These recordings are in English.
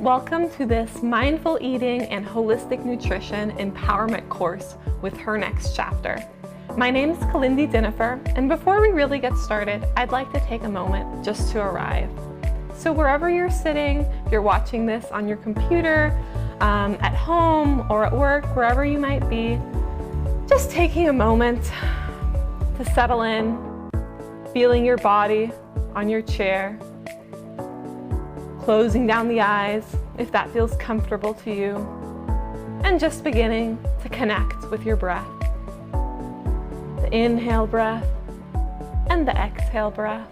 Welcome to this Mindful Eating and Holistic Nutrition Empowerment course with Her Next Chapter. My name is Kalindi Dinifer, and before we really get started, I'd like to take a moment just to arrive. So wherever you're sitting, if you're watching this on your computer, at home or at work, wherever you might be, just taking a moment to settle in, feeling your body on your chair, closing down the eyes if that feels comfortable to you, and just beginning to connect with your breath. The inhale breath and the exhale breath.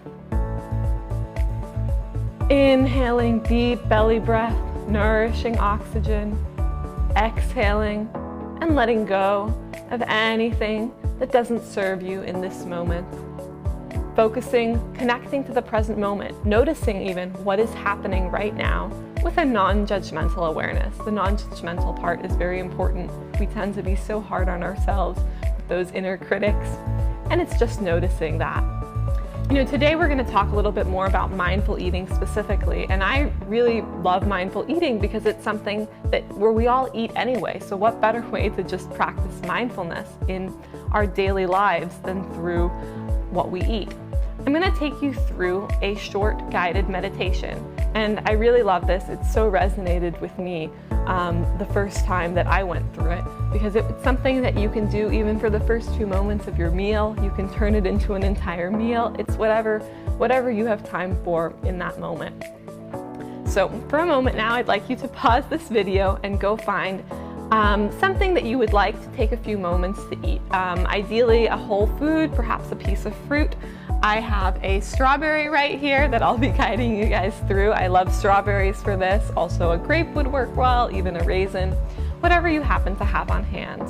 Inhaling deep belly breath, nourishing oxygen. Exhaling and letting go of anything that doesn't serve you in this moment. Focusing, connecting to the present moment, noticing even what is happening right now with a non-judgmental awareness. The non-judgmental part is very important. We tend to be so hard on ourselves with those inner critics, and it's just noticing that. Today we're going to talk a little bit more about mindful eating specifically, and I really love mindful eating because it's something where we all eat anyway, so what better way to just practice mindfulness in our daily lives than through what we eat. I'm going to take you through a short guided meditation, and I really love this. It so resonated with me the first time that I went through it, because it's something that you can do even for the first few moments of your meal. You can turn it into an entire meal. It's whatever you have time for in that moment. So for a moment now, I'd like you to pause this video and go find something that you would like to take a few moments to eat. Ideally a whole food, perhaps a piece of fruit. I have a strawberry right here that I'll be guiding you guys through. I love strawberries for this. Also a grape would work well, even a raisin, whatever you happen to have on hand.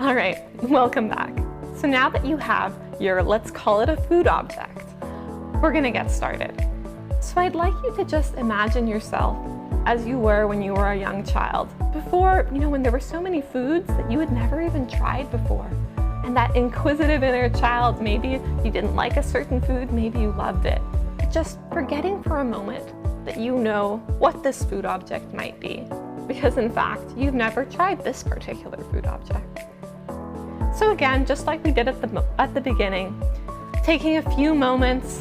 All right, welcome back. So now that you have your, let's call it a food object, we're gonna get started. So I'd like you to just imagine yourself as you were when you were a young child. Before, when there were so many foods that you had never even tried before. And that inquisitive inner child, maybe you didn't like a certain food, maybe you loved it. But just forgetting for a moment that you know what this food object might be. Because in fact, you've never tried this particular food object. So again, just like we did at the beginning, taking a few moments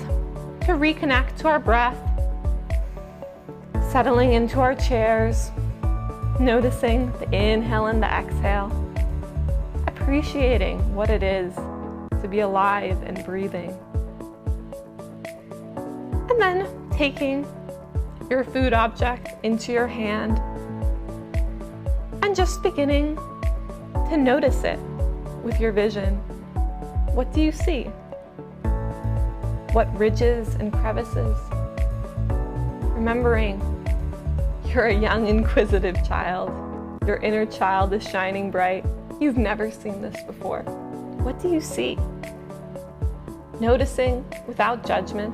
to reconnect to our breath, settling into our chairs, noticing the inhale and the exhale, appreciating what it is to be alive and breathing. And then taking your food object into your hand and just beginning to notice it with your vision. What do you see? What ridges and crevices? Remembering you're a young, inquisitive child. Your inner child is shining bright. You've never seen this before. What do you see? Noticing without judgment.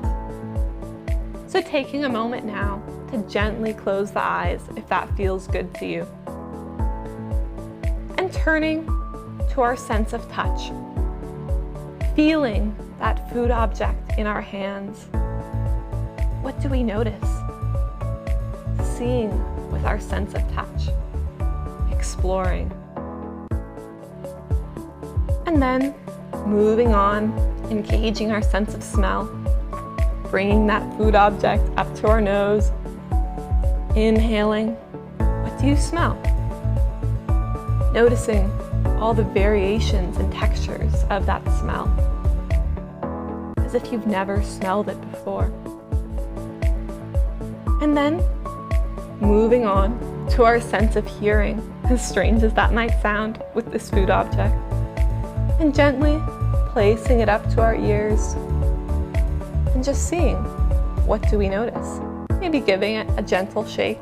So taking a moment now to gently close the eyes if that feels good to you. And turning to our sense of touch. Feeling that food object in our hands. What do we notice? Seeing with our sense of touch. Exploring. And then moving on, engaging our sense of smell, bringing that food object up to our nose, inhaling. What do you smell? Noticing all the variations and textures of that smell, as if you've never smelled it before. And then moving on to our sense of hearing, as strange as that might sound with this food object. And gently placing it up to our ears and just seeing, what do we notice? Maybe giving it a gentle shake.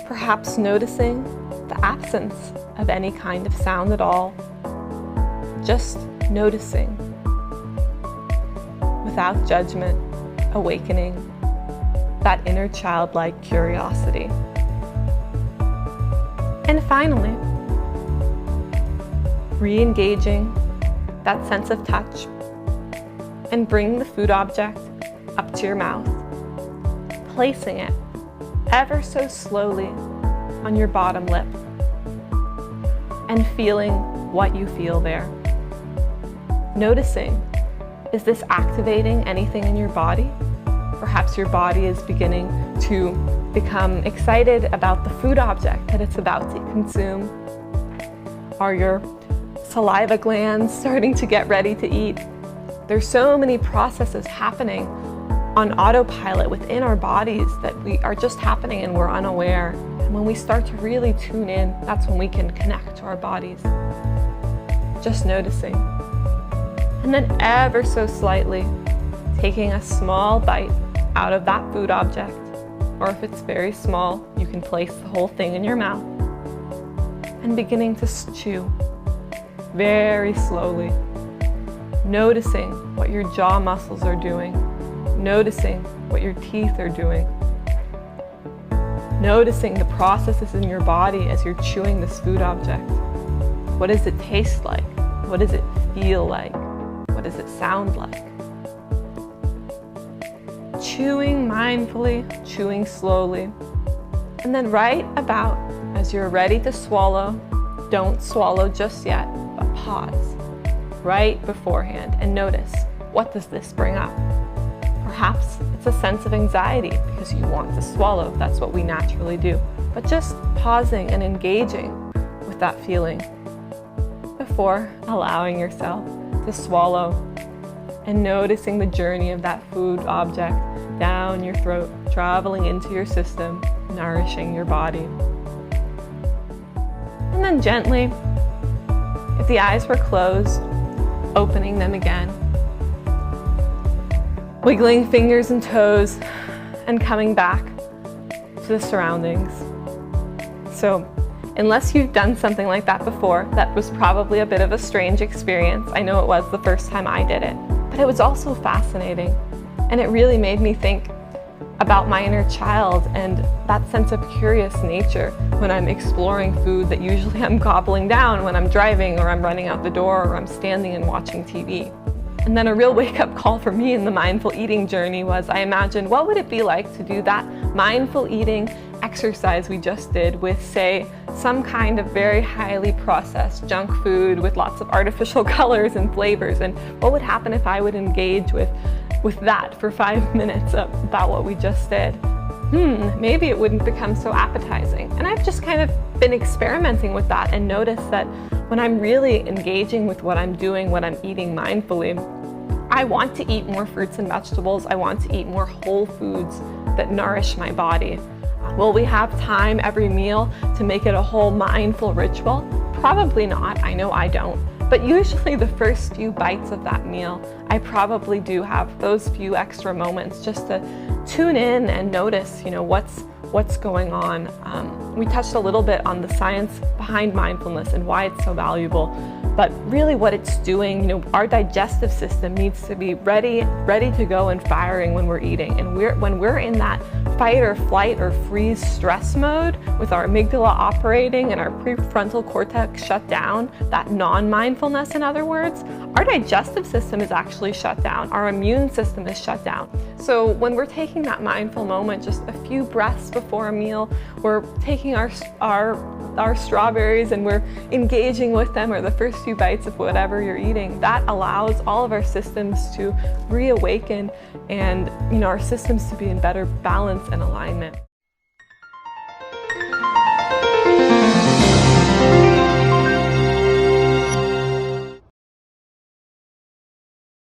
Perhaps noticing the absence of any kind of sound at all. Just noticing without judgment, awakening that inner childlike curiosity. And finally, re-engaging that sense of touch and bring the food object up to your mouth. placing it ever so slowly on your bottom lip and feeling what you feel there. Noticing, is this activating anything in your body? Perhaps your body is beginning to become excited about the food object that it's about to consume. Are your saliva glands starting to get ready to eat? There's so many processes happening on autopilot within our bodies that are just happening and we're unaware. And when we start to really tune in, that's when we can connect to our bodies. Just noticing. And then ever so slightly, taking a small bite out of that food object. Or if it's very small, you can place the whole thing in your mouth. And beginning to chew very slowly. Noticing what your jaw muscles are doing. Noticing what your teeth are doing. Noticing the processes in your body as you're chewing this food object. What does it taste like? What does it feel like? What does it sound like? Chewing mindfully, chewing slowly. And then right about as you're ready to swallow, don't swallow just yet, but pause right beforehand and notice, what does this bring up? Perhaps it's a sense of anxiety because you want to swallow. That's what we naturally do. But just pausing and engaging with that feeling before allowing yourself to swallow and noticing the journey of that food object down your throat, traveling into your system, nourishing your body. And then gently, if the eyes were closed, opening them again. Wiggling fingers and toes and coming back to the surroundings. So unless you've done something like that before, that was probably a bit of a strange experience. I know it was the first time I did it, but it was also fascinating. And it really made me think about my inner child and that sense of curious nature when I'm exploring food that usually I'm gobbling down when I'm driving or I'm running out the door or I'm standing and watching TV. And then a real wake-up call for me in the mindful eating journey was I imagined what would it be like to do that mindful eating exercise we just did with, say, some kind of very highly processed junk food with lots of artificial colors and flavors, and what would happen if I would engage with that for 5 minutes about what we just did. Maybe it wouldn't become so appetizing. And I've just kind of been experimenting with that and noticed that when I'm really engaging with what I'm doing, what I'm eating mindfully, I want to eat more fruits and vegetables. I want to eat more whole foods that nourish my body. Will we have time every meal to make it a whole mindful ritual? Probably not. I know I don't. But usually the first few bites of that meal, I probably do have those few extra moments just to tune in and notice, what's going on. We touched a little bit on the science behind mindfulness and why it's so valuable, but really what it's doing, our digestive system needs to be ready to go and firing when we're eating. And when we're in that fight or flight or freeze stress mode with our amygdala operating and our prefrontal cortex shut down, that non-mindfulness in other words, our digestive system is actually shut down. Our immune system is shut down. So when we're taking that mindful moment, just a few breaths before a meal, we're taking our strawberries and we're engaging with them, or the first few bites of whatever you're eating, that allows all of our systems to reawaken and our systems to be in better balance and alignment.